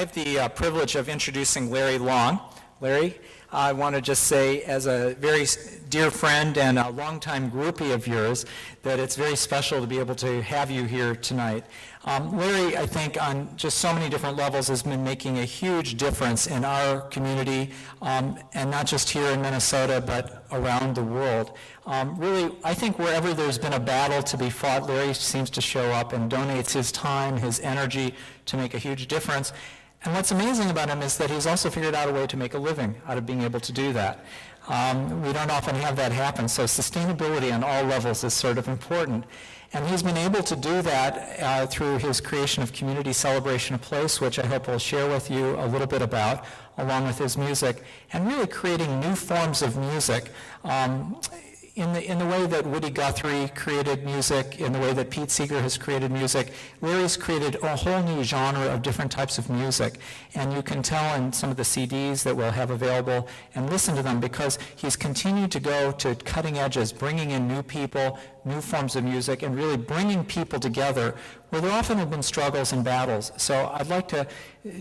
have the privilege of introducing Larry Long. Larry, I want to just say, as a very dear friend and a longtime groupie of yours, that it's very special to be able to have you here tonight. Larry, I think, on just so many different levels, has been making a huge difference in our community, and not just here in Minnesota, but around the world. Really, I think wherever there's been a battle to be fought, Larry seems to show up and donates his time, his energy to make a huge difference. And what's amazing about him is that he's also figured out a way to make a living out of being able to do that. We don't often have that happen, so sustainability on all levels is sort of important. And he's been able to do that through his creation of Community Celebration of Place, which I hope we'll share with you a little bit about, along with his music, and really creating new forms of music. In the way that Woody Guthrie created music, in the way that Pete Seeger has created music, Larry's created a whole new genre of different types of music. And you can tell in some of the CDs that we'll have available and listen to them, because he's continued to go to cutting edges, bringing in new people, new forms of music, and really bringing people together where there often have been struggles and battles. So I'd like to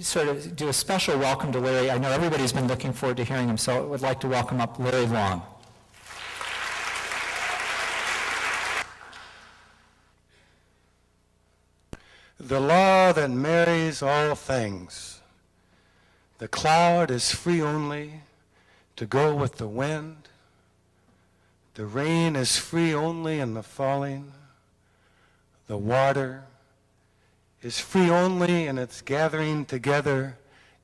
sort of do a special welcome to Larry. I know everybody's been looking forward to hearing him, so I would like to welcome up Larry Long. The law that marries all things. The cloud is free only to go with the wind. The rain is free only in the falling. The water is free only in its gathering together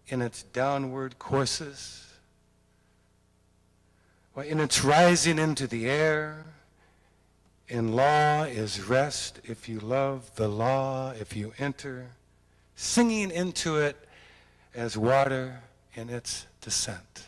in its downward courses. In its rising into the air. In law is rest if you love the law, if you enter, singing into it as water in its descent.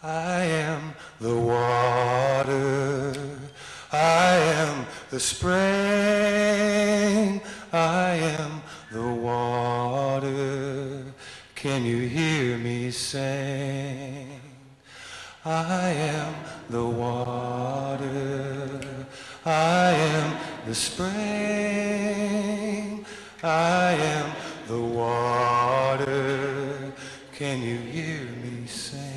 I am the water, I am the spring, I am the water. Can you hear me sing? I am the water, I am the spring, I am the water. Can you hear me sing?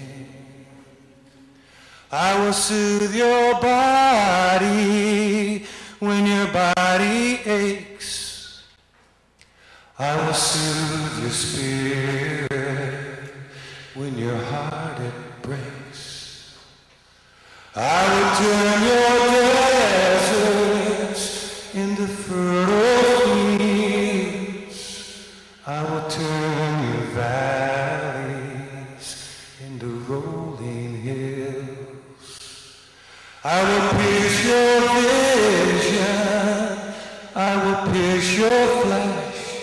I will soothe your body when your body aches. I will soothe your spirit when your heart it breaks. I will turn your deserts into fertile fields. I will turn your valleys into rolling hills. I will will pierce your flesh.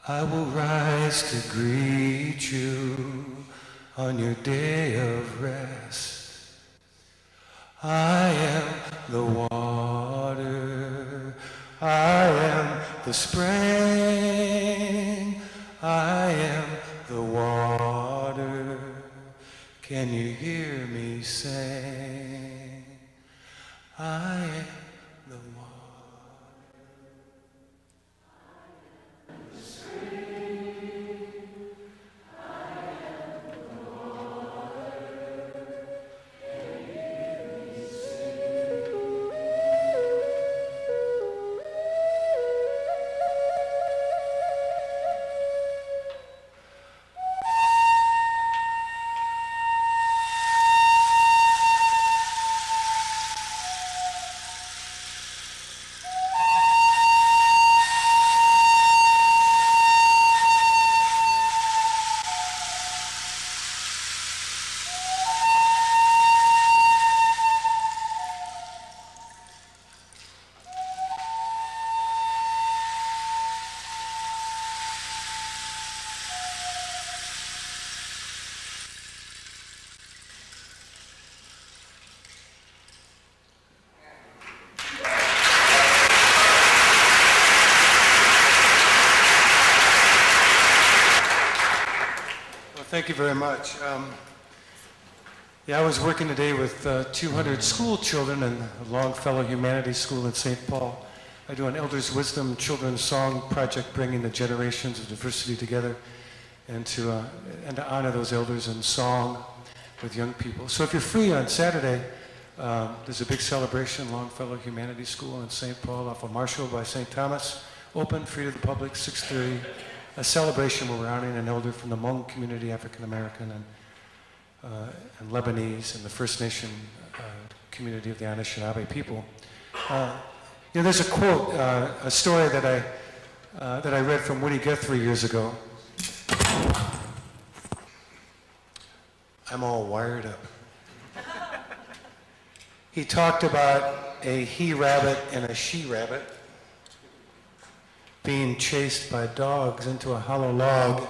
I will rise to greet you on your day of rest. I am the water, I am the spring, I am the water. Can you hear me sing? I am the water. Thank you very much. I was working today with 200 school children in Longfellow Humanities School in St. Paul. I do an Elders' Wisdom Children's Song project, bringing the generations of diversity together and to honor those elders in song with young people. So if you're free on Saturday, there's a big celebration in Longfellow Humanities School in St. Paul off of Marshall by St. Thomas, open, free to the public, 6:30. A celebration where we're honoring an elder from the Hmong community, African American and Lebanese, and the First Nation community of the Anishinaabe people. There's a quote, a story that I read from Woody Guthrie years ago. I'm all wired up. He talked about a he-rabbit and a she-rabbit being chased by dogs into a hollow log.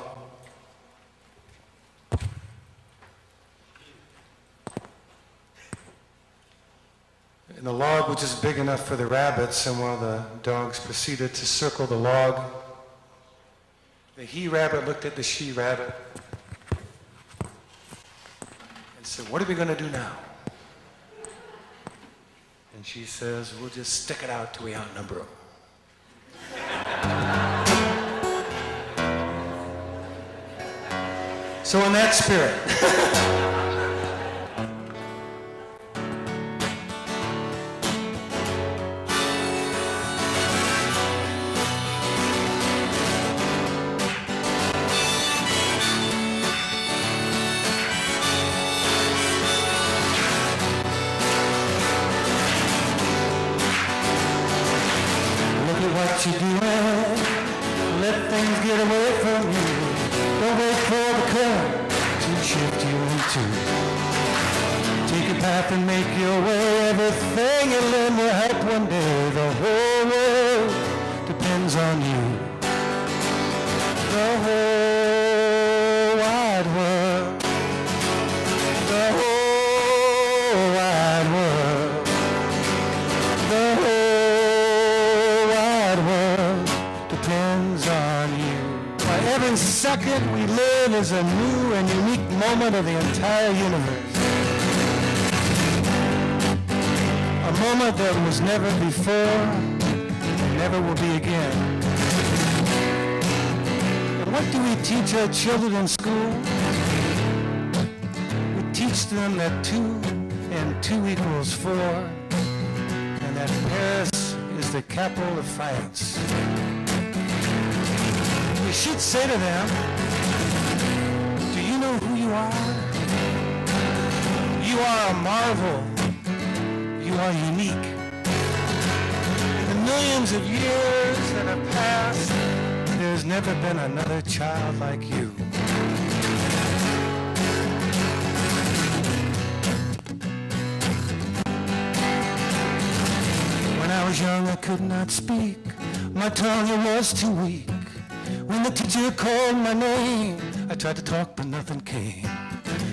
And the log was just big enough for the rabbits, and while the dogs proceeded to circle the log, the he-rabbit looked at the she-rabbit and said, "What are we going to do now?" And she says, "We'll just stick it out till we outnumber them." So in that spirit, look at what you're doing. Let things get away from you. Don't wait for the current to shift you into. Take a path and make your way. Everything you learn will help one day. The whole world depends on you. The whole wide world. The whole wide world. The whole wide world depends on you. Every second we live is a new and unique moment of the entire universe. A moment that was never before and never will be again. And what do we teach our children in school? We teach them that 2 and 2 equals 4, and that Paris is the capital of France. We should say to them, do you know who you are? You are a marvel. You are unique. In the millions of years that have passed, there's never been another child like you. When I was was young, I could not speak. My tongue, it was too weak. When the teacher called my name, I tried to talk, but nothing came.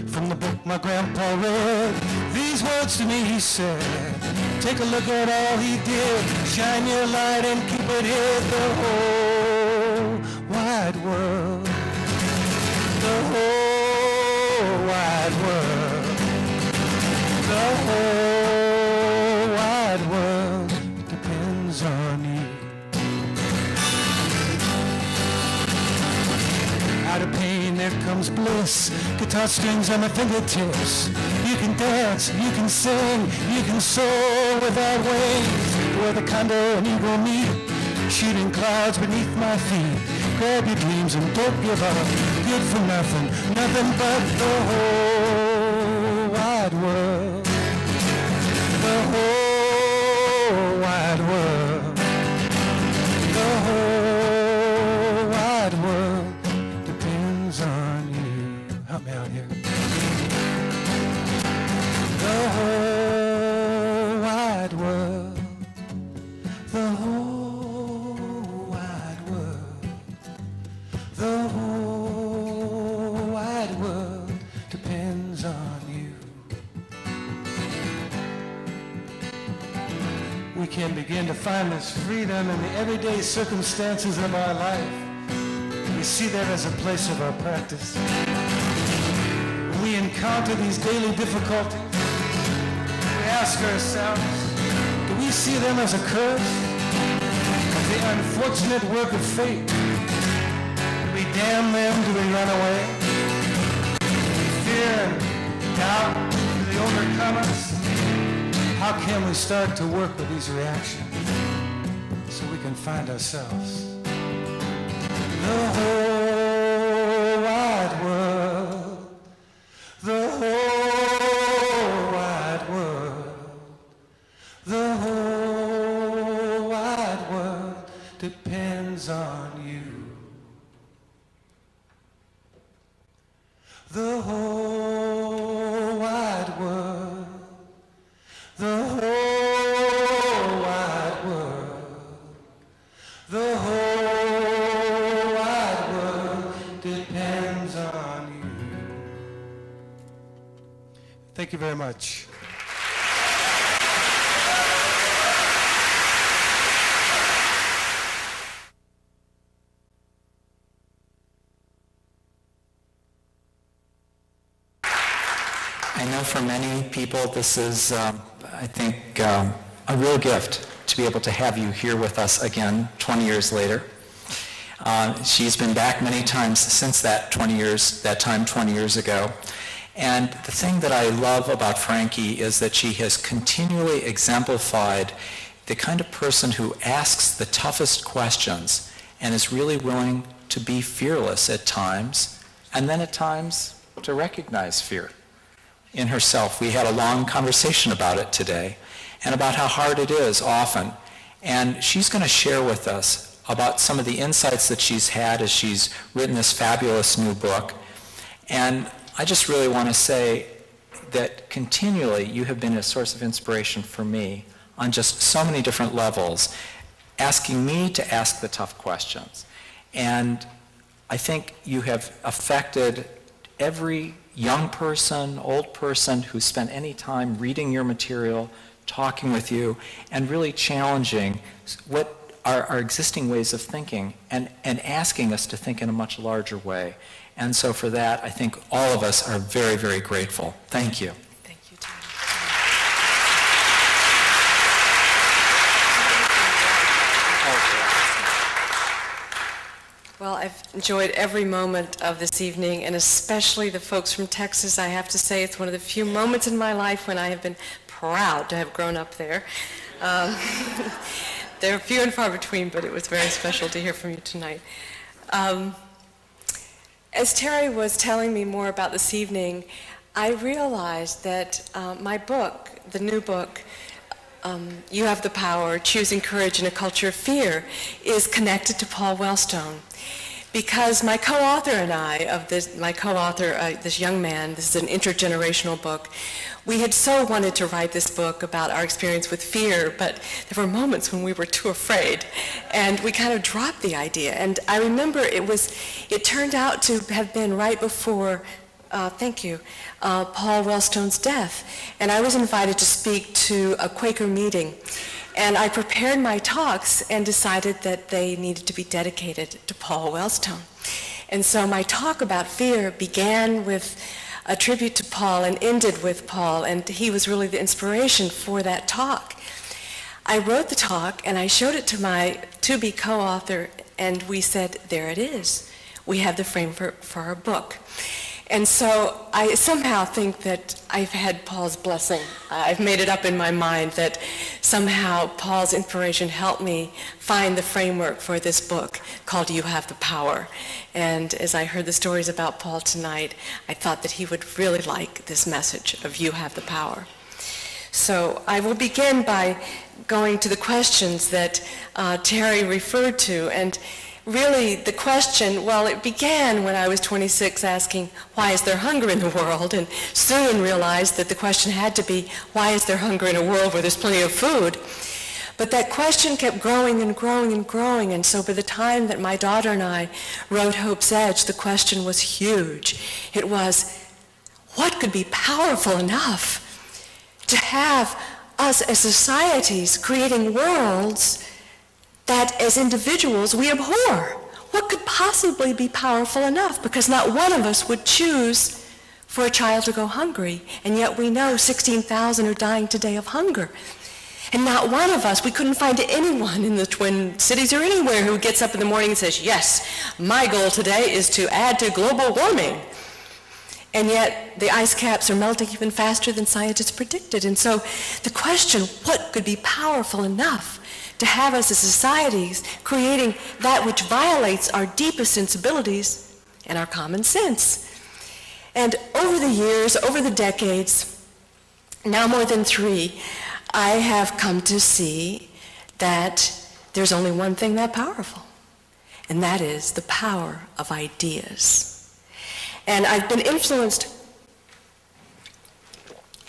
From the book my grandpa read, these words to me he said, take a look at all he did, shine your light and keep it hid. The whole wide world, the whole wide world, the whole wide world depends on you. Out of pain there comes bliss, guitar strings on my fingertips. You can dance, you can sing, you can soar without wings. Where the condor and eagle meet, shooting clouds beneath my feet. Grab your dreams and don't give up, good for nothing, nothing but the whole wide world. The whole wide world. The whole wide world depends on you. Help me out here. The whole wide world. The whole wide world. The whole wide world depends on you. We can begin to find this freedom in the everyday circumstances of our life. We see that as a place of our practice. When we encounter these daily difficulties, we ask ourselves, do we see them as a curse? As the unfortunate work of fate? Do we damn them? Do we run away? Fear and doubt, do they overcome us? How can we start to work with these reactions so we can find ourselves? The whole wide world, the whole wide world, the whole wide world depends on you. The whole wide world, the whole wide world, the whole wide world depends on you. Thank you very much. I know for many people this is, I think, a real gift to be able to have you here with us again 20 years later. She's been back many times since that 20 years ago. And the thing that I love about Frankie is that she has continually exemplified the kind of person who asks the toughest questions and is really willing to be fearless at times, and then at times to recognize fear in herself. We had a long conversation about it today and about how hard it is often. And she's going to share with us about some of the insights that she's had as she's written this fabulous new book. And I just really want to say that continually you have been a source of inspiration for me on just so many different levels, asking me to ask the tough questions. And I think you have affected every young person, old person who spent any time reading your material, talking with you, and really challenging what are our existing ways of thinking and asking us to think in a much larger way. And so for that, I think all of us are very, very grateful. Thank you. Thank you, Tom. Well, I've enjoyed every moment of this evening, and especially the folks from Texas. I have to say it's one of the few moments in my life when I have been proud to have grown up there. They're few and far between, but it was very special to hear from you tonight. As Terry was telling me more about this evening, I realized that my book, the new book, You Have the Power, Choosing Courage in a Culture of Fear, is connected to Paul Wellstone. because my co-author and I, this young man, this is an intergenerational book, we had so wanted to write this book about our experience with fear, but there were moments when we were too afraid, and we kind of dropped the idea. And I remember it turned out to have been right before, Paul Wellstone's death, and I was invited to speak to a Quaker meeting. And I prepared my talks and decided that they needed to be dedicated to Paul Wellstone. And so my talk about fear began with a tribute to Paul and ended with Paul, and he was really the inspiration for that talk. I wrote the talk and I showed it to my to-be co-author, and we said, there it is. We have the frame for our book. And so I somehow think that I've had Paul's blessing. I've made it up in my mind that somehow Paul's inspiration helped me find the framework for this book called You Have the Power. And as I heard the stories about Paul tonight, I thought that he would really like this message of You Have the Power. So I will begin by going to the questions that Terry referred to. And really, the question, well, it began when I was 26 asking, why is there hunger in the world? And soon realized that the question had to be, why is there hunger in a world where there's plenty of food? But that question kept growing and growing and growing, and so by the time that my daughter and I wrote Hope's Edge, the question was huge. It was, what could be powerful enough to have us as societies creating worlds that as individuals we abhor? What could possibly be powerful enough? Because not one of us would choose for a child to go hungry, and yet we know 16,000 are dying today of hunger. And not one of us, we couldn't find anyone in the Twin Cities or anywhere who gets up in the morning and says, yes, my goal today is to add to global warming. And yet the ice caps are melting even faster than scientists predicted. And so the question, what could be powerful enough to have us as societies creating that which violates our deepest sensibilities and our common sense? And over the years, over the decades, now more than 3, I have come to see that there's only one thing that powerful, and that is the power of ideas. And I've been influenced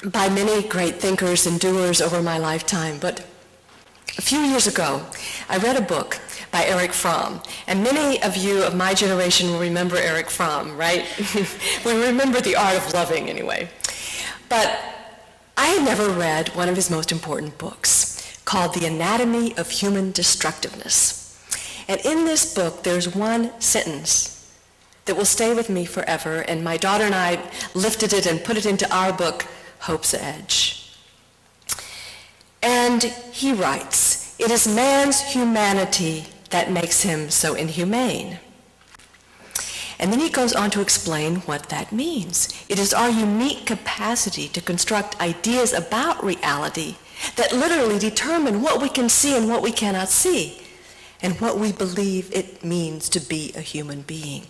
by many great thinkers and doers over my lifetime, but a few years ago, I read a book by Erich Fromm, and many of you of my generation will remember Erich Fromm, right? We remember The Art of Loving, anyway. But I had never read one of his most important books, called The Anatomy of Human Destructiveness. And in this book, there's one sentence that will stay with me forever, and my daughter and I lifted it and put it into our book, Hope's Edge. And he writes, it is man's humanity that makes him so inhumane. And then he goes on to explain what that means. It is our unique capacity to construct ideas about reality that literally determine what we can see and what we cannot see, and what we believe it means to be a human being.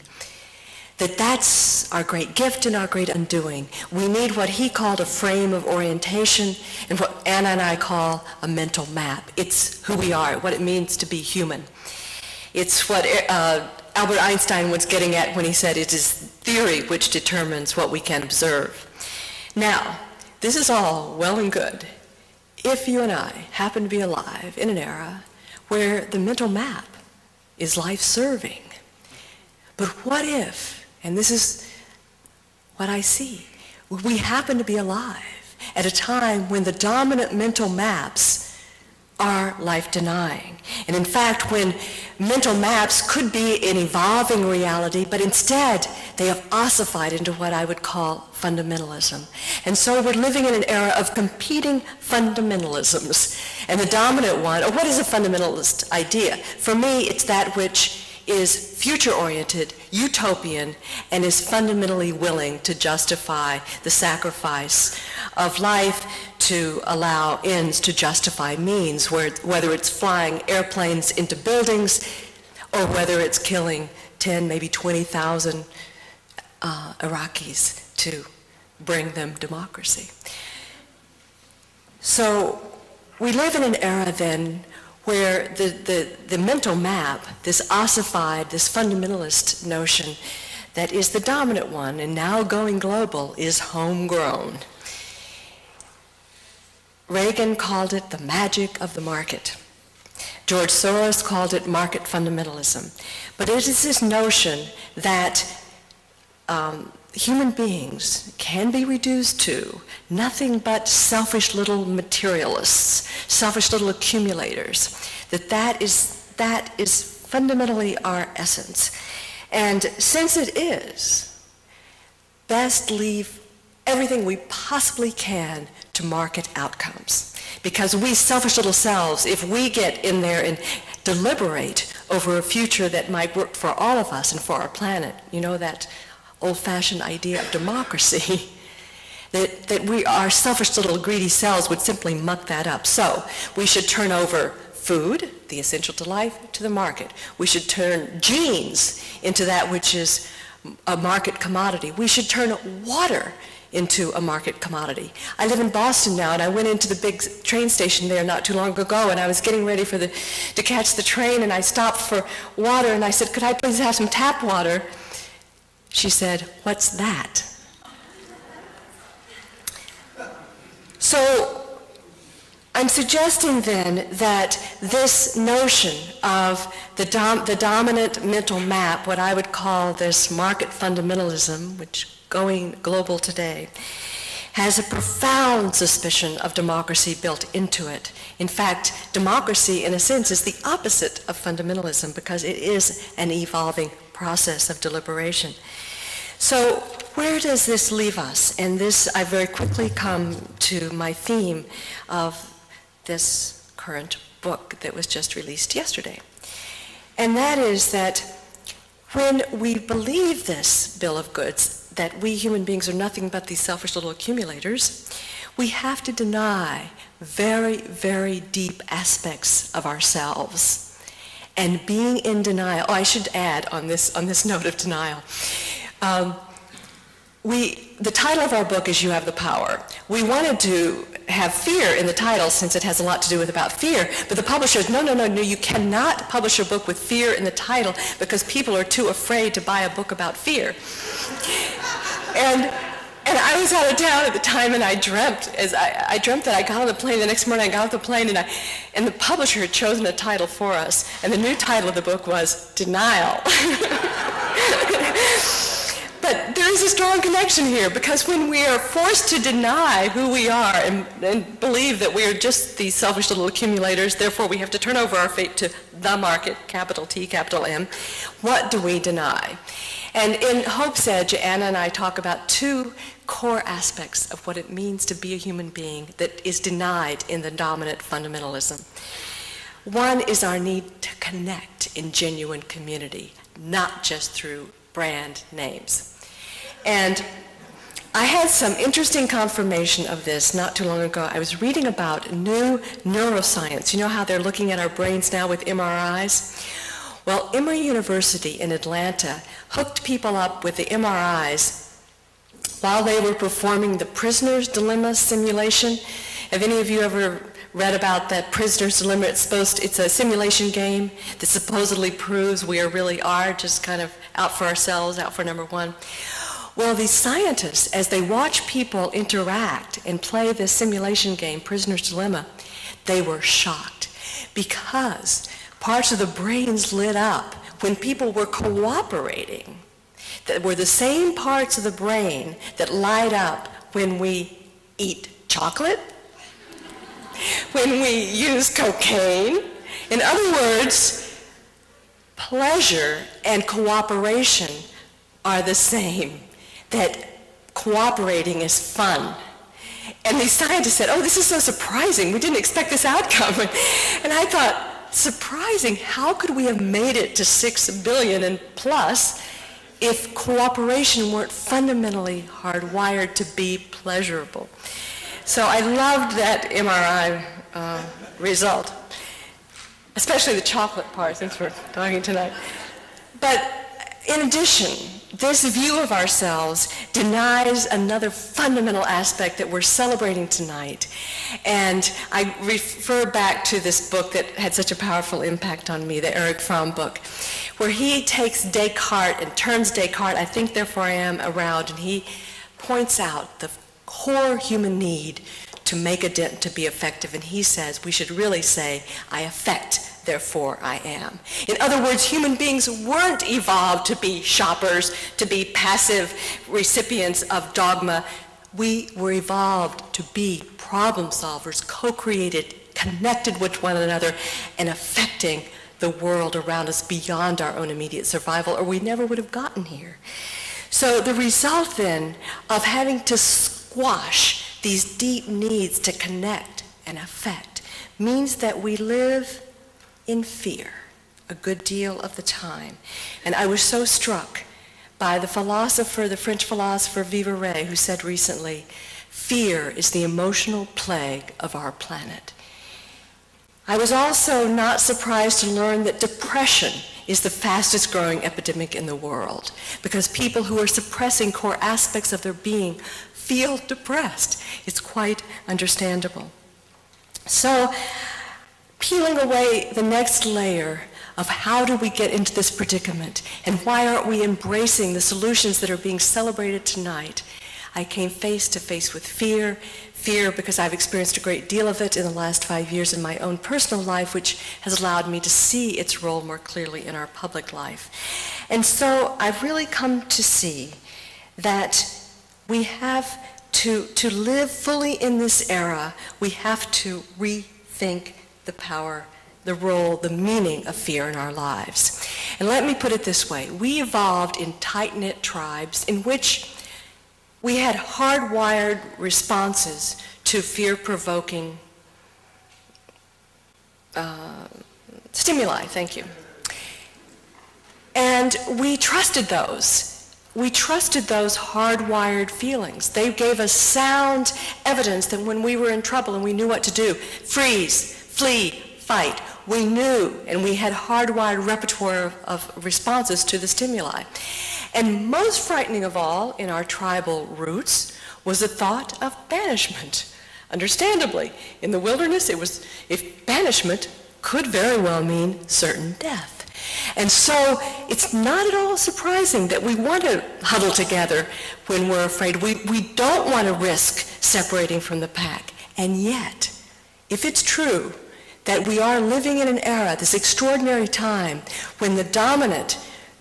That's our great gift and our great undoing. We need what he called a frame of orientation, and what Anna and I call a mental map. It's who we are, what it means to be human. It's what Albert Einstein was getting at when he said it is theory which determines what we can observe. Now, this is all well and good if you and I happen to be alive in an era where the mental map is life-serving. But what if, and this is what I see, we happen to be alive at a time when the dominant mental maps are life-denying. And in fact, when mental maps could be an evolving reality, but instead they have ossified into what I would call fundamentalism. And so we're living in an era of competing fundamentalisms. And the dominant one, or what is a fundamentalist idea? For me, it's that which is future-oriented, utopian, and is fundamentally willing to justify the sacrifice of life to allow ends to justify means, whether it's flying airplanes into buildings or whether it's killing 10, maybe 20,000 Iraqis to bring them democracy. So we live in an era then where the mental map, this ossified, this fundamentalist notion that is the dominant one and now going global, is homegrown. Reagan called it the magic of the market. George Soros called it market fundamentalism. But it is this notion that human beings can be reduced to nothing but selfish little materialists, selfish little accumulators, that is fundamentally our essence. And since it is, best leave everything we possibly can to market outcomes. Because we selfish little selves, if we get in there and deliberate over a future that might work for all of us and for our planet, you know, that old-fashioned idea of democracy, that our selfish little greedy selves would simply muck that up. So we should turn over food, the essential to life, to the market. We should turn genes into that which is a market commodity. We should turn water into a market commodity. I live in Boston now, and I went into the big train station there not too long ago, and I was getting ready to catch the train, and I stopped for water, and I said, "Could I please have some tap water?" She said, "What's that?" So I'm suggesting then that this notion of the dominant mental map, what I would call this market fundamentalism, which going global today, has a profound suspicion of democracy built into it. In fact, democracy, in a sense, is the opposite of fundamentalism because it is an evolving process of deliberation. So where does this leave us? And this, I very quickly come to my theme of this current book that was just released yesterday. And that is that when we believe this bill of goods, that we human beings are nothing but these selfish little accumulators, we have to deny very, very deep aspects of ourselves. And being in denial, I should add on this note of denial, the title of our book is You Have the Power. We wanted to have fear in the title since it has a lot to do with about fear, but the publisher said, no, you cannot publish a book with fear in the title because people are too afraid to buy a book about fear. And I was out of town at the time, and I dreamt that I got on the plane. The next morning I got off the plane, and the publisher had chosen a title for us, and the new title of the book was Denial. But there is a strong connection here, because when we are forced to deny who we are and believe that we are just these selfish little accumulators, therefore we have to turn over our fate to the market, capital T, capital M, what do we deny? And in Hope's Edge, Anna and I talk about two core aspects of what it means to be a human being that is denied in the dominant fundamentalism. One is our need to connect in genuine community, not just through brand names. And I had some interesting confirmation of this not too long ago. I was reading about new neuroscience. You know how they're looking at our brains now with MRIs? Well, Emory University in Atlanta hooked people up with the MRIs while they were performing the prisoner's dilemma simulation. Have any of you ever read about that prisoner's dilemma? It's a simulation game that supposedly proves we really are just kind of out for ourselves, out for number one. Well, these scientists, as they watch people interact and play this simulation game, Prisoner's Dilemma, they were shocked because parts of the brains lit up when people were cooperating that were the same parts of the brain that light up when we eat chocolate, when we use cocaine. In other words, pleasure and cooperation are the same. That cooperating is fun. And these scientists said, oh, this is so surprising. We didn't expect this outcome. And I thought, surprising? How could we have made it to 6 billion and plus if cooperation weren't fundamentally hardwired to be pleasurable? So I loved that MRI result, especially the chocolate part, since we're talking tonight. But In addition, this view of ourselves denies another fundamental aspect that we're celebrating tonight. And I refer back to this book that had such a powerful impact on me, the Erich Fromm book, where he takes Descartes and turns Descartes, I think therefore I am, around, and he points out the core human need to make a dent, to be effective. And he says we should really say, I affect, therefore I am. In other words, human beings weren't evolved to be shoppers, to be passive recipients of dogma. We were evolved to be problem solvers, co-created, connected with one another, and affecting the world around us beyond our own immediate survival, or we never would have gotten here. So the result then of having to squash these deep needs to connect and affect means that we live in fear a good deal of the time. And I was so struck by the French philosopher Vivarais, who said recently, fear is the emotional plague of our planet. I was also not surprised to learn that depression is the fastest growing epidemic in the world, because people who are suppressing core aspects of their being feel depressed. It's quite understandable. So, peeling away the next layer of how do we get into this predicament and why aren't we embracing the solutions that are being celebrated tonight, I came face to face with fear. Fear because I've experienced a great deal of it in the last 5 years in my own personal life, which has allowed me to see its role more clearly in our public life. And so I've really come to see that we have to live fully in this era, we have to rethink the power, the role, the meaning of fear in our lives. And let me put it this way. We evolved in tight-knit tribes in which we had hardwired responses to fear-provoking stimuli, thank you. And we trusted those. We trusted those hardwired feelings. They gave us sound evidence that when we were in trouble and we knew what to do, freeze, flee, fight, we knew, and we had hardwired repertoire of responses to the stimuli. And most frightening of all in our tribal roots was the thought of banishment. Understandably, in the wilderness, if banishment could very well mean certain death. And so it's not at all surprising that we want to huddle together when we're afraid. We don't want to risk separating from the pack. And yet, if it's true that we are living in an era, this extraordinary time, when the dominant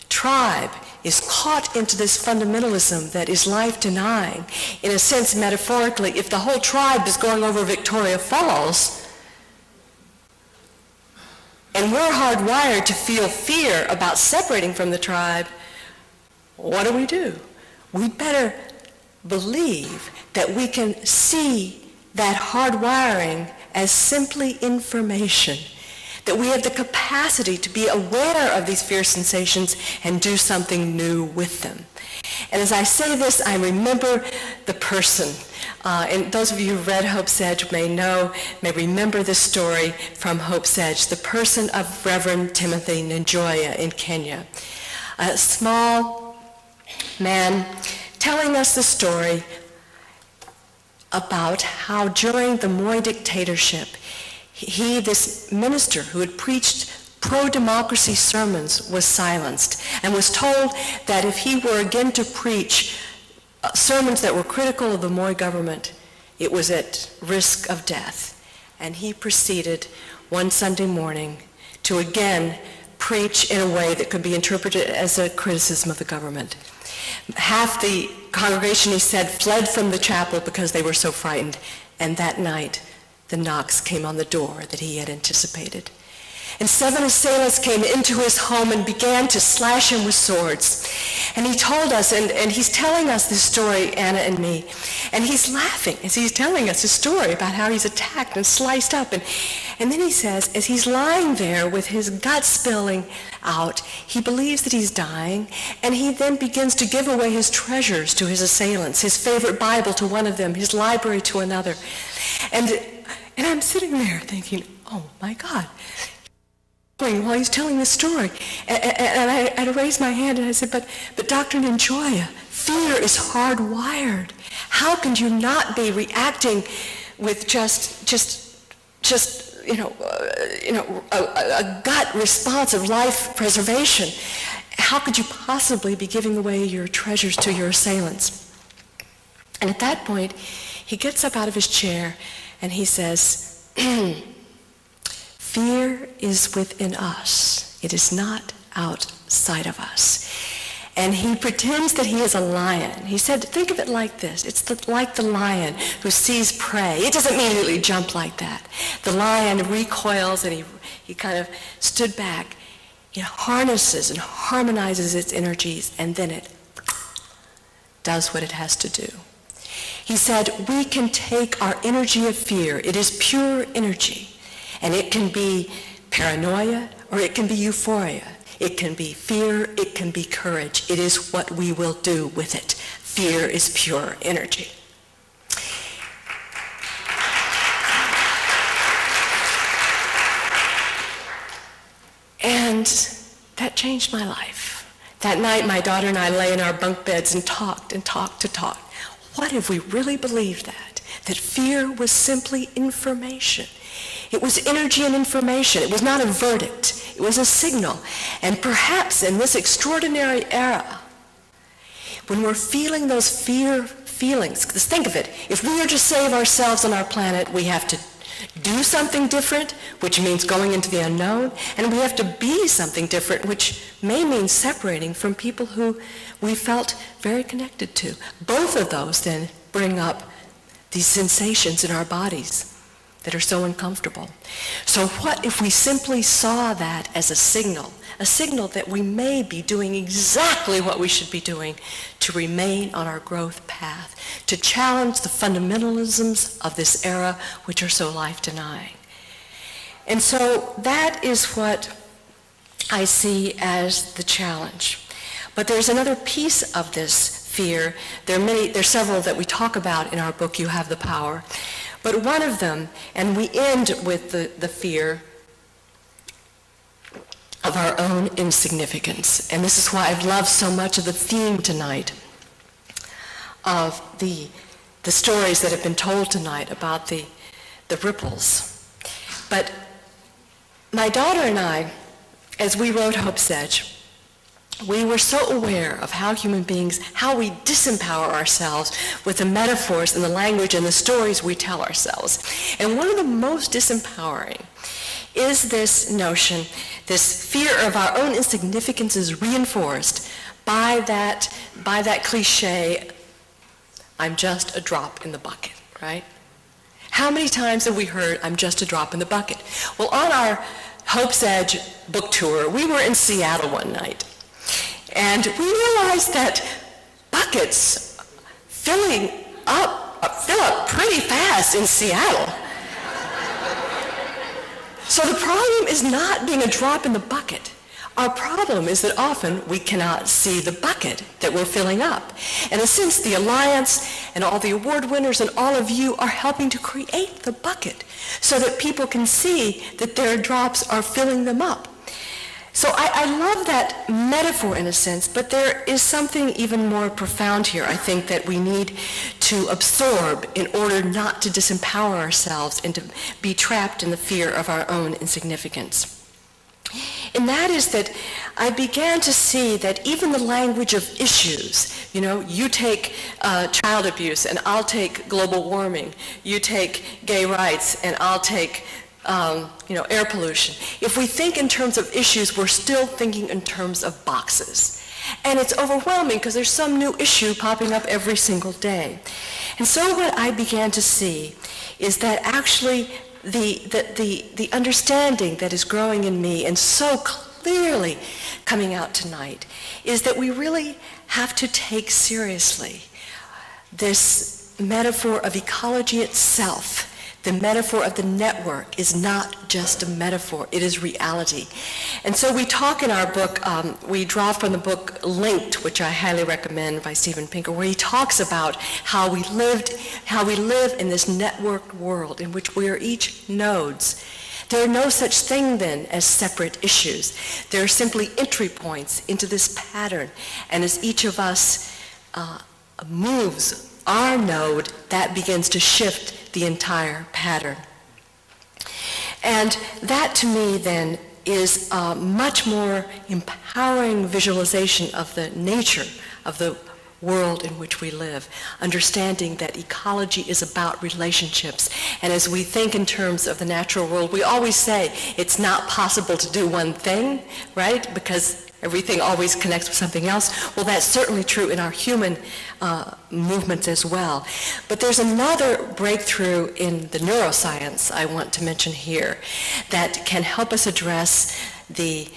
tribe is caught into this fundamentalism that is life-denying, in a sense, metaphorically, if the whole tribe is going over Victoria Falls, and we're hardwired to feel fear about separating from the tribe, what do? We better believe that we can see that hardwiring as simply information, that we have the capacity to be aware of these fear sensations and do something new with them. And as I say this, I remember the person. And those of you who read Hope's Edge may remember this story from Hope's Edge, the person of Reverend Timothy Njoya in Kenya. A small man telling us the story about how during the Moi dictatorship, this minister who had preached pro-democracy sermons was silenced and was told that if he were again to preach sermons that were critical of the Moi government, it was at risk of death. And he proceeded one Sunday morning to again preach in a way that could be interpreted as a criticism of the government. Half the congregation, he said, fled from the chapel because they were so frightened. And that night, the knocks came on the door that he had anticipated. And 7 assailants came into his home and began to slash him with swords. And he told us, and he's telling us this story, Anna and me, and he's laughing as he's telling us his story about how he's attacked and sliced up. And then he says, as he's lying there with his guts spilling out, he believes that he's dying, and he then begins to give away his treasures to his assailants, his favorite Bible to one of them, his library to another. And I'm sitting there thinking, oh my God. while he's telling the story. And I raised my hand and I said, but Dr. Ninjoya, fear is hardwired. How can you not be reacting with just a gut response of life preservation? How could you possibly be giving away your treasures to your assailants? And at that point, he gets up out of his chair and he says, fear is within us. It is not outside of us. And he pretends that he is a lion. He said, think of it like this. It's like the lion who sees prey. It doesn't immediately jump like that. The lion recoils and he kind of stood back. It harnesses and harmonizes its energies, and then it does what it has to do. He said, we can take our energy of fear. It is pure energy. And it can be paranoia or it can be euphoria. It can be fear, it can be courage. It is what we will do with it. Fear is pure energy. And that changed my life. That night, my daughter and I lay in our bunk beds and talked. What if we really believed that? That fear was simply information. It was energy and information. It was not a verdict. It was a signal. And perhaps in this extraordinary era, when we're feeling those fear feelings, because think of it, if we are to save ourselves on our planet, we have to do something different, which means going into the unknown, and we have to be something different, which may mean separating from people who we felt very connected to. Both of those then bring up these sensations in our bodies that are so uncomfortable. So what if we simply saw that as a signal that we may be doing exactly what we should be doing to remain on our growth path, to challenge the fundamentalisms of this era which are so life-denying. And so that is what I see as the challenge. But there's another piece of this fear. There's several that we talk about in our book, You Have the Power. But one of them, and we end with the fear of our own insignificance. And this is why I've loved so much of the theme tonight of the stories that have been told tonight about the ripples. But my daughter and I, as we wrote Hope's Edge, we were so aware of how human beings, how we disempower ourselves with the metaphors and the language and the stories we tell ourselves. And one of the most disempowering is this notion, this fear of our own insignificance is reinforced by that cliche, I'm just a drop in the bucket, right? How many times have we heard, I'm just a drop in the bucket? Well, on our Hope's Edge book tour, we were in Seattle one night. And we realized that buckets fill up pretty fast in Seattle. So the problem is not being a drop in the bucket. Our problem is that often we cannot see the bucket that we're filling up. And since the Alliance and all the award winners and all of you are helping to create the bucket so that people can see that their drops are filling them up. So I love that metaphor in a sense, but there is something even more profound here, I think, that we need to absorb in order not to disempower ourselves and to be trapped in the fear of our own insignificance. And that is that I began to see that even the language of issues, you take child abuse and I'll take global warming, you take gay rights and I'll take air pollution. If we think in terms of issues, we're still thinking in terms of boxes. And it's overwhelming because there's some new issue popping up every single day. And so what I began to see is that actually the understanding that is growing in me and so clearly coming out tonight is that we really have to take seriously this metaphor of ecology itself. The metaphor of the network is not just a metaphor, it is reality. And so we talk in our book, we draw from the book Linked, which I highly recommend, by Steven Pinker, where he talks about how we live in this networked world in which we are each nodes There are no such thing then as separate issues. There are simply entry points into this pattern. And as each of us moves our node, that begins to shift the entire pattern. And that to me then is a much more empowering visualization of the nature of the world in which we live, understanding that ecology is about relationships. And as we think in terms of the natural world, we always say it's not possible to do one thing, right? Because everything always connects with something else. Well, that's certainly true in our human movements as well. But there's another breakthrough in the neuroscience I want to mention here that can help us address the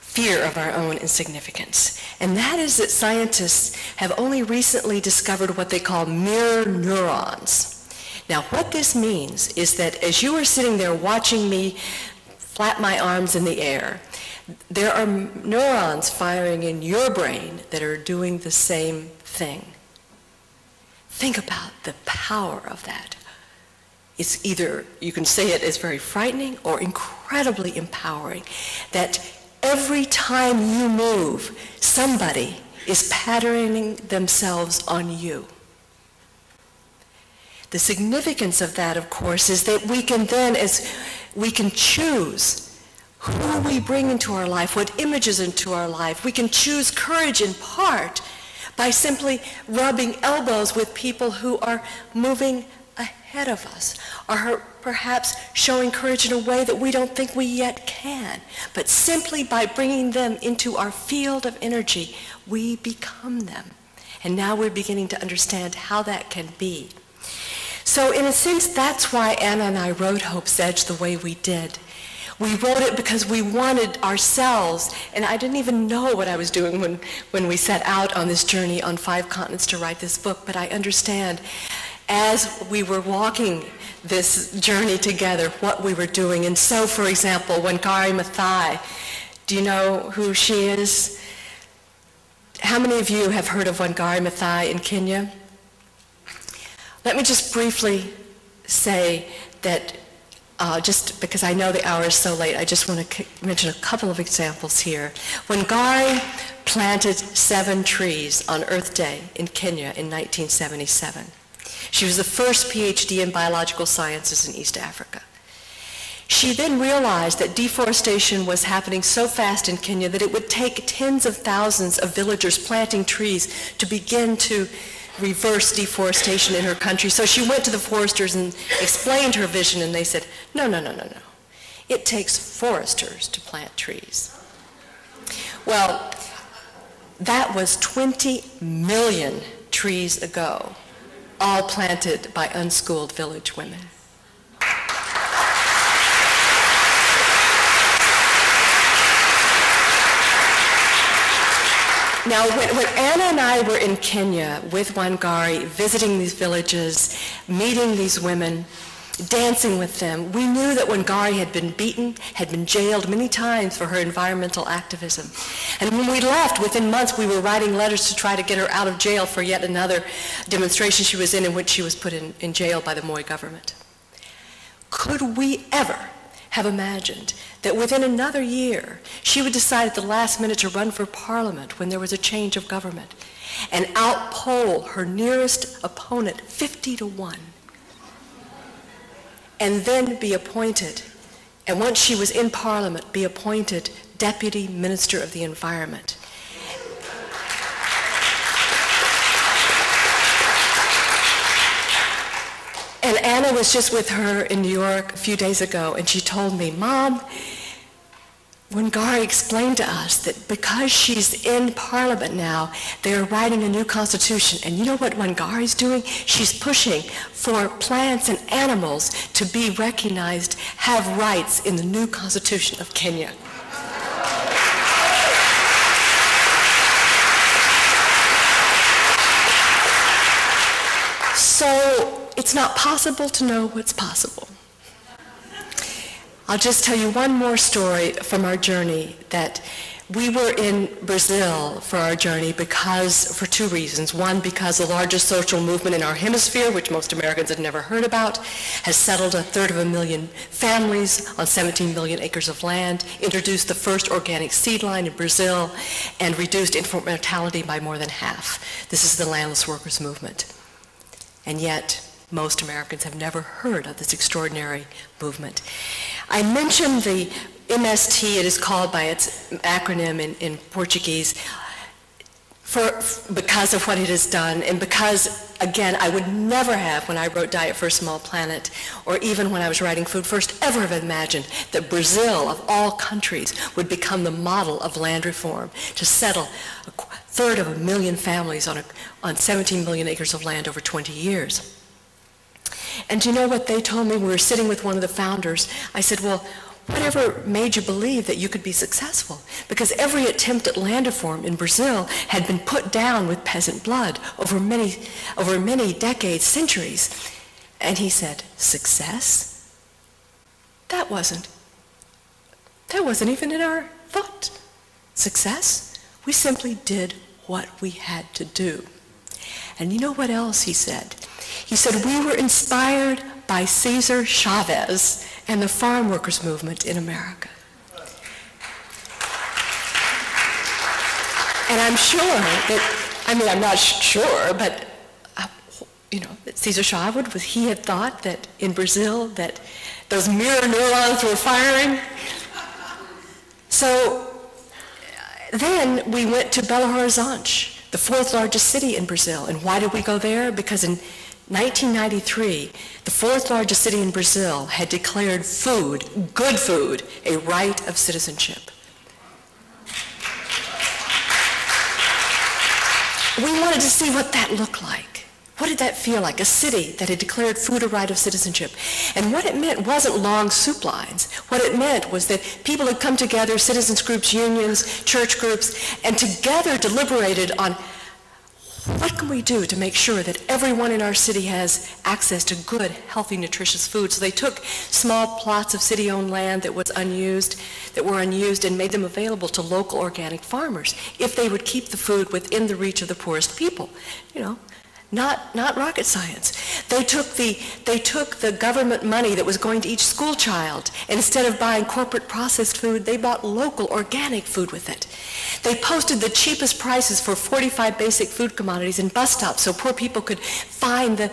fear of our own insignificance. And that is that scientists have only recently discovered what they call mirror neurons. Now, what this means is that as you are sitting there watching me flap my arms in the air, there are neurons firing in your brain that are doing the same thing. Think about the power of that. It's either, you can say it as very frightening or incredibly empowering, that every time you move, somebody is patterning themselves on you. The significance of that, of course, is that we can then, as we can choose who we bring into our life, what images into our life. We can choose courage in part by simply rubbing elbows with people who are moving ahead of us, or perhaps showing courage in a way that we don't think we yet can. But simply by bringing them into our field of energy, we become them. And now we're beginning to understand how that can be. So in a sense, that's why Anna and I wrote Hope's Edge the way we did. We wrote it because we wanted ourselves, and I didn't even know what I was doing when we set out on this journey on 5 continents to write this book, but I understand as we were walking this journey together what we were doing. And so, for example, Wangari Maathai, do you know who she is? How many of you have heard of Wangari Maathai in Kenya? Let me just briefly say that just because I know the hour is so late, I just want to mention a couple of examples here. Wangari planted 7 trees on Earth Day in Kenya in 1977. She was the first PhD in biological sciences in East Africa. She then realized that deforestation was happening so fast in Kenya that it would take tens of thousands of villagers planting trees to begin to reverse deforestation in her country. So she went to the foresters and explained her vision, and they said, no. It takes foresters to plant trees. Well, that was 20 million trees ago, all planted by unschooled village women. Now, when Anna and I were in Kenya with Wangari, visiting these villages, meeting these women, dancing with them, we knew that Wangari had been beaten, had been jailed many times for her environmental activism. And when we left, within months, we were writing letters to try to get her out of jail for yet another demonstration she was in which she was put in jail by the Moi government. Could we ever have imagined that within another year, she would decide at the last minute to run for parliament when there was a change of government and outpoll her nearest opponent 50-1, and then be appointed, and once she was in parliament, be appointed Deputy Minister of the Environment. And Anna was just with her in New York a few days ago, and she told me, Mom, Wangari explained to us that because she's in Parliament now, they're writing a new constitution. And you know what Wangari's doing? She's pushing for plants and animals to be recognized, have rights in the new constitution of Kenya. So it's not possible to know what's possible. I'll just tell you one more story from our journey, that we were in Brazil for our journey for two reasons. One, because the largest social movement in our hemisphere, which most Americans had never heard about, has settled 250,000 families on 17 million acres of land, introduced the first organic seed line in Brazil, and reduced infant mortality by more than half. This is the landless workers movement. And yet, most Americans have never heard of this extraordinary movement. I mentioned the MST, it is called by its acronym in Portuguese, because of what it has done, and because, again, I would never have, when I wrote Diet for a Small Planet, or even when I was writing Food First, ever have imagined that Brazil, of all countries, would become the model of land reform, to settle 250,000 families on 17 million acres of land over 20 years. And do you know what they told me? We were sitting with one of the founders. I said, well, whatever made you believe that you could be successful? Because every attempt at land reform in Brazil had been put down with peasant blood over many decades, centuries. And he said, success? That wasn't even in our thought. Success? We simply did what we had to do. And you know what else he said? He said, we were inspired by Cesar Chavez and the farm workers movement in America. And I'm sure that, I'm not sure, but, that Cesar Chavez, he had thought that in Brazil that those mirror neurons were firing. So then we went to Belo Horizonte, the fourth largest city in Brazil. And why did we go there? Because in 1993, the fourth largest city in Brazil had declared food, good food, a right of citizenship. We wanted to see what that looked like. What did that feel like? A city that had declared food a right of citizenship. And what it meant wasn't long soup lines. What it meant was that people had come together, citizens groups, unions, church groups, and together deliberated on what can we do to make sure that everyone in our city has access to good, healthy, nutritious food? So they took small plots of city-owned land that were unused, and made them available to local organic farmers if they would keep the food within the reach of the poorest people. Not rocket science. They took the government money that was going to each school child, and instead of buying corporate processed food, they bought local organic food with it. They posted the cheapest prices for 45 basic food commodities in bus stops so poor people could find the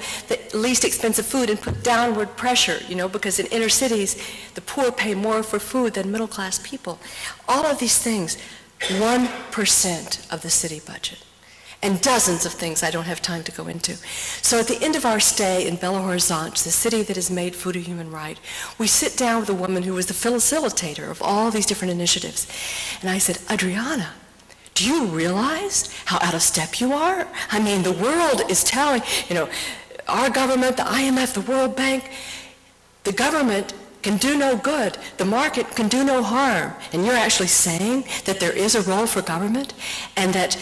least expensive food and put downward pressure, because in inner cities, the poor pay more for food than middle-class people. All of these things, 1% of the city budget. And dozens of things I don't have time to go into. So at the end of our stay in Belo Horizonte, the city that has made food a human right, we sit down with a woman who was the facilitator of all these different initiatives. And I said, Adriana, do you realize how out of step you are? The world is telling, our government, the IMF, the World Bank, the government can do no good. The market can do no harm. And you're actually saying that there is a role for government and that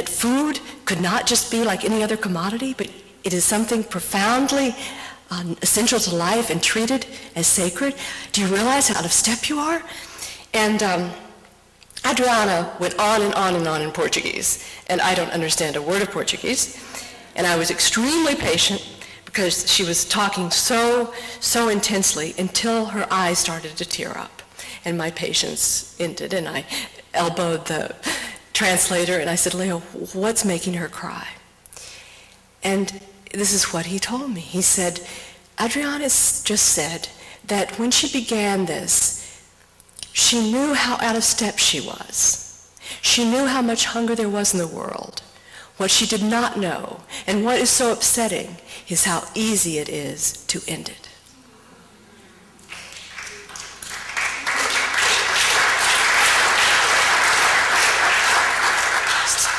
food could not just be like any other commodity, but it is something profoundly essential to life and treated as sacred. Do you realize how out of step you are? And Adriana went on and on and on in Portuguese, and I don't understand a word of Portuguese. And I was extremely patient because she was talking so intensely until her eyes started to tear up. And my patience ended, and I elbowed the translator, and I said, Leo, what's making her cry? And this is what he told me. He said, Adriana just said that when she began this, she knew how out of step she was. She knew how much hunger there was in the world. What she did not know, and what is so upsetting, is how easy it is to end it.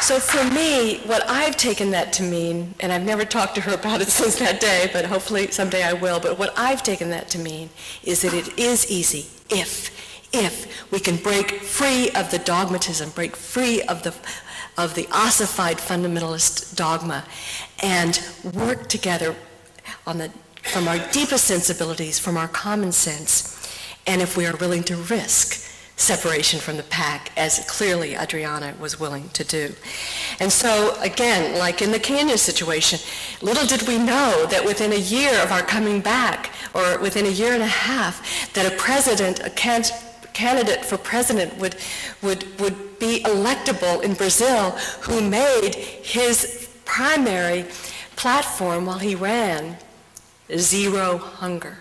So for me, what I've taken that to mean, and I've never talked to her about it since that day, but hopefully someday I will, but what I've taken that to mean is that it is easy if we can break free of the dogmatism, break free of the ossified fundamentalist dogma, and work together from our deepest sensibilities, from our common sense, and if we are willing to risk separation from the pack, as clearly Adriana was willing to do. And so, again, like in the Kenya situation, little did we know that within a year of our coming back, or within a year and a half, that a candidate for president would be electable in Brazil, who made his primary platform while he ran zero hunger.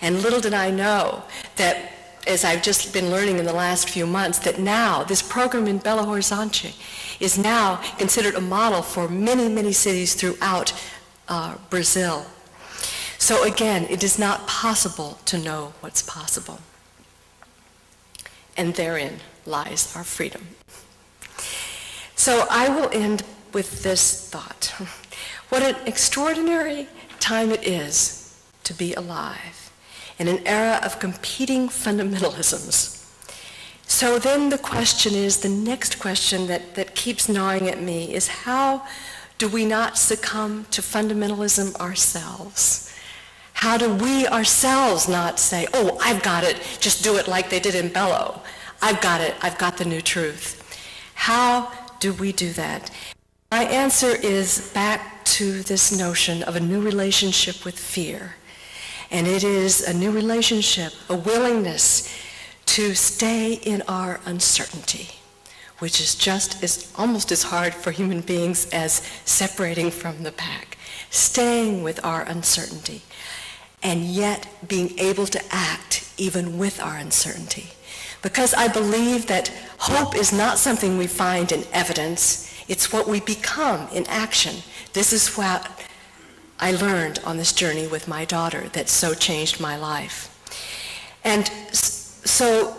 And little did I know that, as I've just been learning in the last few months, that now this program in Belo Horizonte is now considered a model for many, many cities throughout Brazil. So again, it is not possible to know what's possible. And therein lies our freedom. So I will end with this thought. What an extraordinary time it is to be alive in an era of competing fundamentalisms. So then the question is, the next question that keeps gnawing at me is, how do we not succumb to fundamentalism ourselves? How do we ourselves not say, oh, I've got it, just do it like they did in Belo. I've got it, I've got the new truth. How do we do that? My answer is back to this notion of a new relationship with fear. And it is a new relationship, a willingness to stay in our uncertainty, which is almost as hard for human beings as separating from the pack. Staying with our uncertainty, and yet being able to act even with our uncertainty. Because I believe that hope is not something we find in evidence, it's what we become in action. This is what I learned on this journey with my daughter that so changed my life. And so,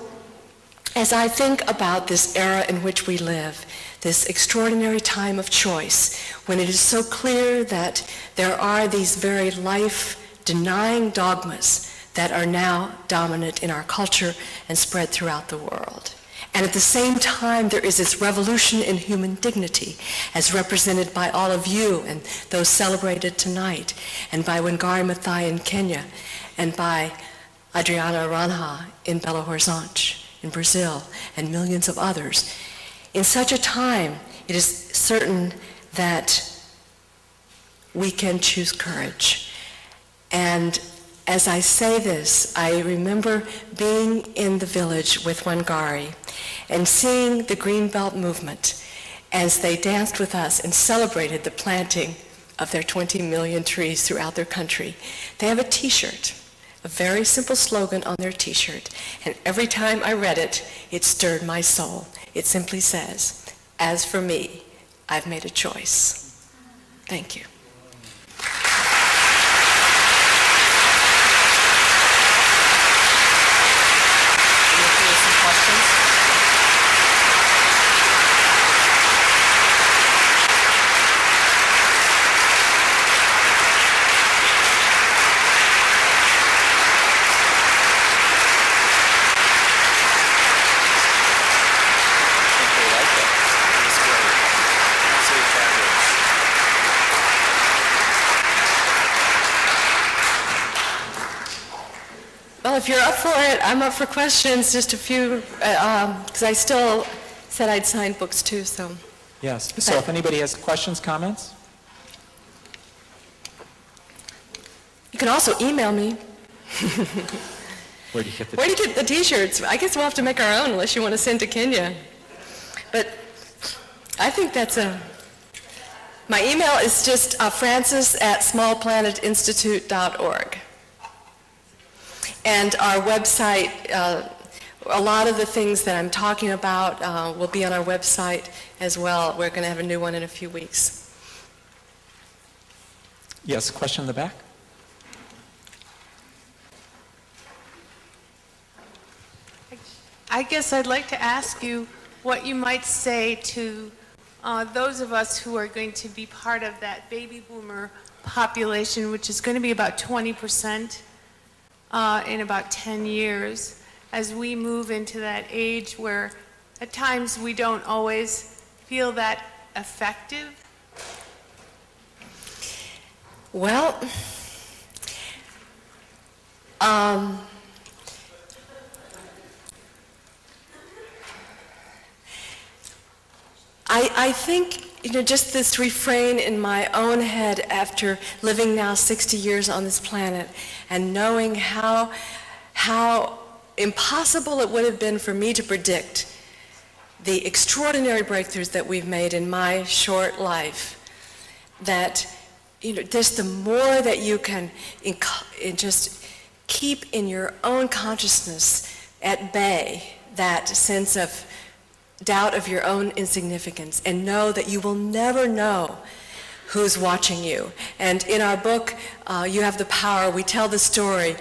as I think about this era in which we live, this extraordinary time of choice, when it is so clear that there are these very life-denying dogmas that are now dominant in our culture and spread throughout the world. And at the same time, there is this revolution in human dignity, as represented by all of you and those celebrated tonight, and by Wangari Maathai in Kenya, and by Adriana Aranja in Belo Horizonte in Brazil, and millions of others. In such a time, it is certain that we can choose courage. And as I say this, I remember being in the village with Wangari and seeing the Greenbelt movement as they danced with us and celebrated the planting of their 20 million trees throughout their country. They have a t-shirt, a very simple slogan on their t-shirt, and every time I read it, it stirred my soul. It simply says, "As for me, I've made a choice." Thank you. Well, if you're up for it, I'm up for questions, just a few, because I still said I'd sign books too, so. Yes, so if anybody has questions, comments? You can also email me. Where do you get the Where do you get the t-shirts? I guess we'll have to make our own unless you want to send to Kenya. But I think that's my email is just frances@smallplanetinstitute.org. And our website, a lot of the things that I'm talking about will be on our website as well. We're going to have a new one in a few weeks. Yes, question in the back? I guess I'd like to ask you what you might say to those of us who are going to be part of that baby boomer population, which is going to be about 20%. In about 10 years, as we move into that age where at times we don't always feel that effective? Well, I think, just this refrain in my own head after living now 60 years on this planet and knowing how impossible it would have been for me to predict the extraordinary breakthroughs that we've made in my short life, that just the more that you can just keep in your own consciousness at bay that sense of doubt of your own insignificance, and know that you will never know who's watching you. And in our book, You Have the Power, we tell the story.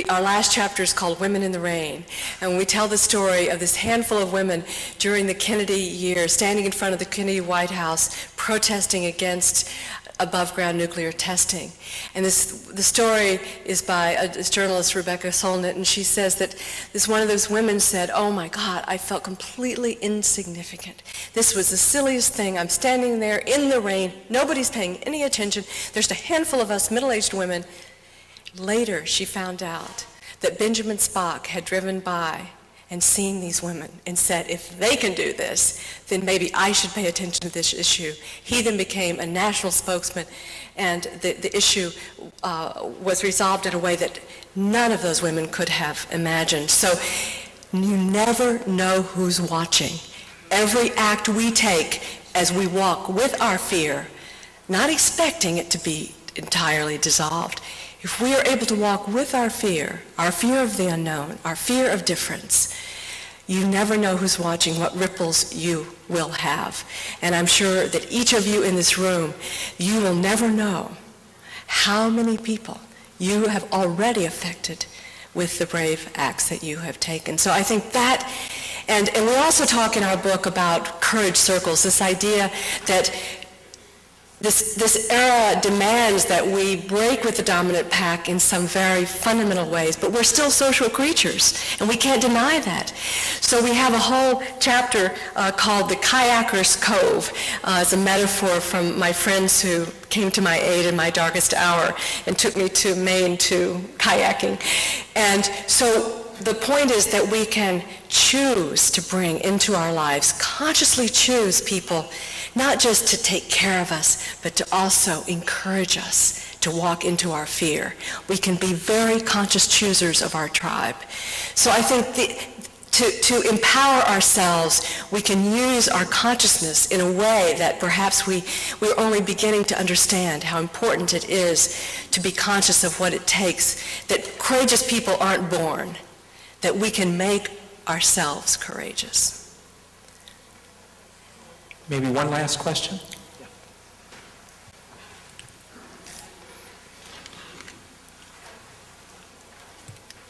Our last chapter is called Women in the Rain, and we tell the story of this handful of women during the Kennedy years, standing in front of the Kennedy White House, protesting against above-ground nuclear testing. And the story is by this journalist, Rebecca Solnit, and she says that one of those women said, "Oh my God, I felt completely insignificant. This was the silliest thing. I'm standing there in the rain. Nobody's paying any attention. There's a handful of us middle-aged women." Later, she found out that Benjamin Spock had driven by and seen these women and said, if they can do this, then maybe I should pay attention to this issue. He then became a national spokesman, and the issue was resolved in a way that none of those women could have imagined. So you never know who's watching. Every act we take as we walk with our fear, not expecting it to be entirely dissolved, if we are able to walk with our fear of the unknown, our fear of difference, you never know who's watching, what ripples you will have. And I'm sure that each of you in this room, you will never know how many people you have already affected with the brave acts that you have taken. So I think that, and we also talk in our book about courage circles, this idea that this era demands that we break with the dominant pack in some very fundamental ways, but we're still social creatures, and we can't deny that. So we have a whole chapter called The Kayaker's Cove. It's a metaphor from my friends who came to my aid in my darkest hour and took me to Maine to kayaking. And so the point is that we can choose to bring into our lives, consciously choose people, not just to take care of us, but to also encourage us to walk into our fear. We can be very conscious choosers of our tribe. So I think to empower ourselves, we can use our consciousness in a way that perhaps we're only beginning to understand how important it is to be conscious of what it takes, that courageous people aren't born, that we can make ourselves courageous. Maybe one last question?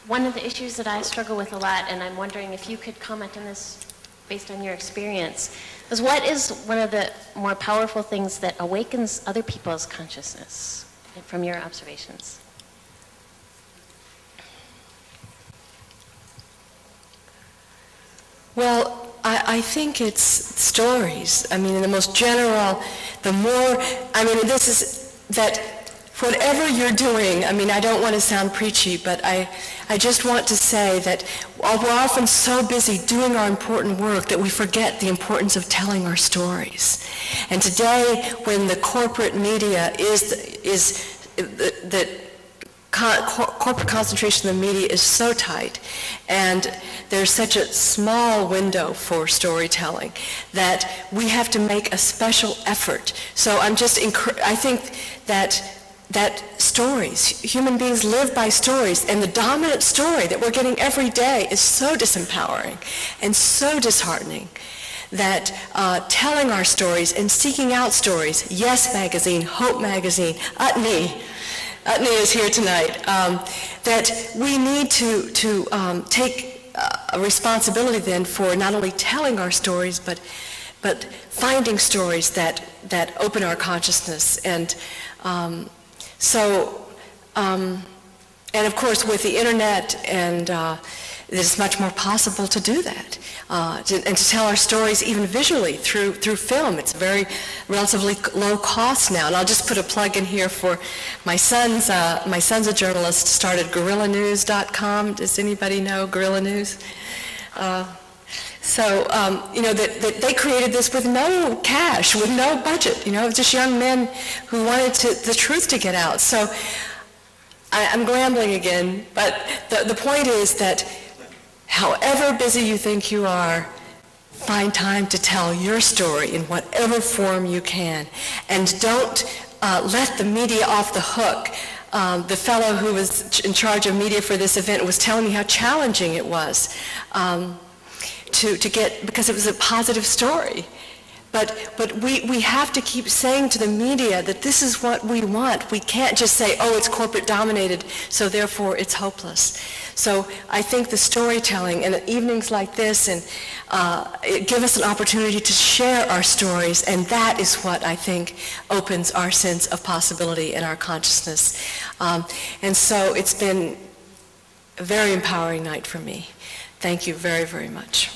One of the issues that I struggle with a lot, and I'm wondering if you could comment on this based on your experience, is what is one of the more powerful things that awakens other people's consciousness from your observations? Well, I think it's stories. I mean, in the most general, this is that whatever you're doing, I mean, I don't want to sound preachy, but I just want to say that we're often so busy doing our important work that we forget the importance of telling our stories. And today, when the corporate media corporate concentration of the media is so tight, and there's such a small window for storytelling that we have to make a special effort. So I think that stories, human beings live by stories, and the dominant story that we're getting every day is so disempowering and so disheartening that telling our stories and seeking out stories, Yes Magazine, Hope Magazine, Utne is here tonight, that we need to take a responsibility then for not only telling our stories, but finding stories that open our consciousness. And and of course with the internet, and it's much more possible to do that, and to tell our stories even visually through film. It's very relatively low cost now. And I'll just put a plug in here for my son's a journalist, started GuerrillaNews.com. Does anybody know Guerrilla News? So, you know, that they created this with no cash, with no budget, you know, just young men who wanted the truth to get out. So I'm rambling again, but the point is that however busy you think you are, find time to tell your story in whatever form you can. And don't let the media off the hook. The fellow who was in charge of media for this event was telling me how challenging it was to get, because it was a positive story. But we have to keep saying to the media that this is what we want. We can't just say, oh, it's corporate dominated, so therefore it's hopeless. So I think the storytelling and evenings like this and it give us an opportunity to share our stories, and that is what I think opens our sense of possibility and our consciousness. And so it's been a very empowering night for me. Thank you very, very much.